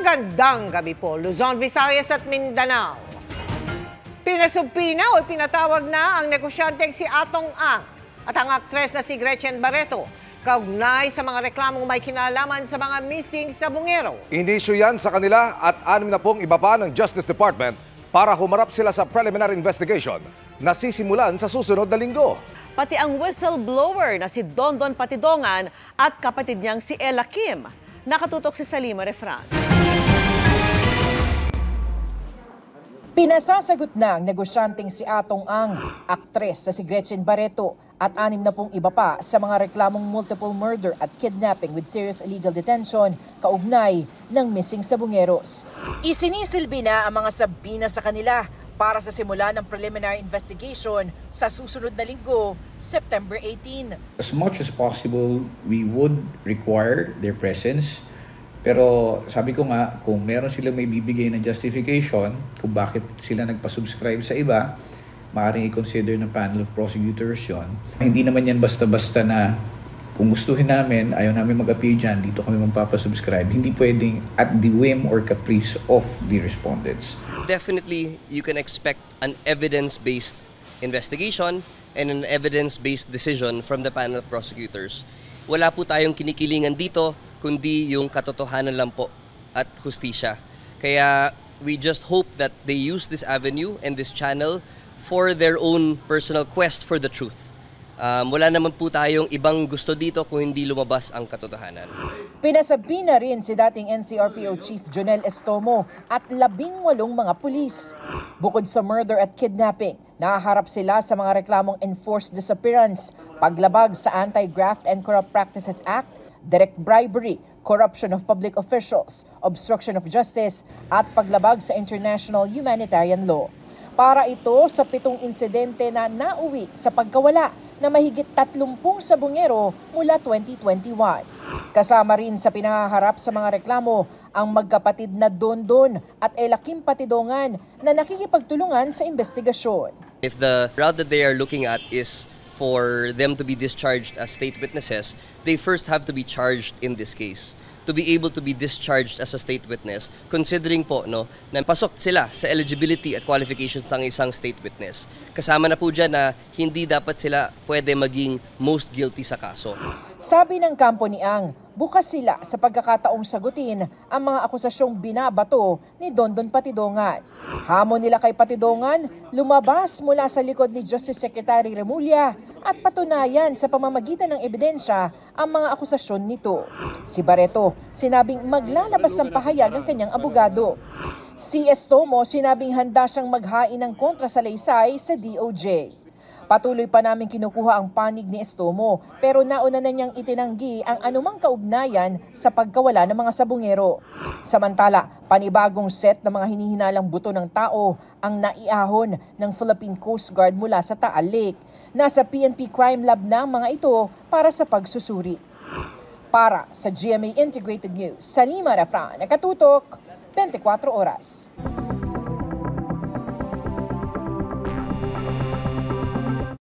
Magandang gabi po, Luzon, Visayas at Mindanao. Pinasubpina o pinatawag na ang negosyanteng si Atong Ang at ang aktres na si Gretchen Barreto kaugnay sa mga reklamong may kinalaman sa mga missing sa Bungero. Inisyu yan sa kanila at 6 na pong iba pa ng Justice Department para humarap sila sa preliminary investigation na sisimulan sa susunod na linggo. Pati ang whistleblower na si Dondon Patidongan at kapatid niyang si Ella Kim. Nakatutok si Salima Refran. Pinasasagot na ang negosyanteng si Atong Ang, aktres na si Gretchen Barreto at 6 na pong iba pa sa mga reklamong multiple murder at kidnapping with serious illegal detention kaugnay ng missing sa Bungeros. Isinisilbi na ang mga sabina sa kanila para sa simula ng preliminary investigation sa susunod na linggo, September 18. As much as possible, we would require their presence. Pero sabi ko nga, kung meron silang may bibigay na justification kung bakit sila nagpa-subscribe sa iba, maaaring i-consider ng panel of prosecutors yon. Hindi naman yan basta-basta na kung gustuhin namin, ayaw namin mag-appear dyan, dito kami magpapasubscribe. Hindi pwedeng at the whim or caprice of the respondents. Definitely, you can expect an evidence-based investigation and an evidence-based decision from the panel of prosecutors. Wala po tayong kinikilingan dito, kundi yung katotohanan lang po at hustisya. Kaya we just hope that they use this avenue and this channel for their own personal quest for the truth. Wala naman po tayong ibang gusto dito kung hindi lumabas ang katotohanan. Pinasabi na rin si dating NCRPO Chief Jonel Estomo at 18 mga pulis. Bukod sa murder at kidnapping, nahaharap sila sa mga reklamong enforced disappearance, paglabag sa Anti-Graft and Corrupt Practices Act, direct bribery, corruption of public officials, obstruction of justice, at paglabag sa international humanitarian law. Para ito sa 7 insidente na nauwi sa pagkawala na mahigit 30 sa Bungero mula 2021. Kasama rin sa pinaharap sa mga reklamo ang magkapatid na Dondon at Ella Kim Patidongan na nakikipagtulungan sa investigasyon. If the route that they are looking at is for them to be discharged as state witnesses, they first have to be charged in this case. To be able to be discharged as a state witness, considering po na pasok sila sa eligibility at qualifications ng isang state witness. Kasama na po dyan na hindi dapat sila pwede maging most guilty sa kaso. Sabi ng kampo ni Ang, bukas sila sa pagkakataong sagutin ang mga akusasyong binabato ni Dondon Patidongan. Hamon nila kay Patidongan, lumabas mula sa likod ni Justice Secretary Remulla at patunayan sa pamamagitan ng ebidensya ang mga akusasyon nito. Si Barreto, sinabing maglalabas ng pahayag ang kanyang abogado. Si Estomo, sinabing handa siyang maghain ng kontrasalaysay sa DOJ. Patuloy pa namin kinukuha ang panig ni Estomo pero nauna na niyang itinanggi ang anumang kaugnayan sa pagkawala ng mga sabungero. Samantala, panibagong set ng mga hinihinalang buto ng tao ang naiahon ng Philippine Coast Guard mula sa Taal Lake. Nasa PNP Crime Lab na ang mga ito para sa pagsusuri. Para sa GMA Integrated News, Salima Refran, nakatutok, 24 oras.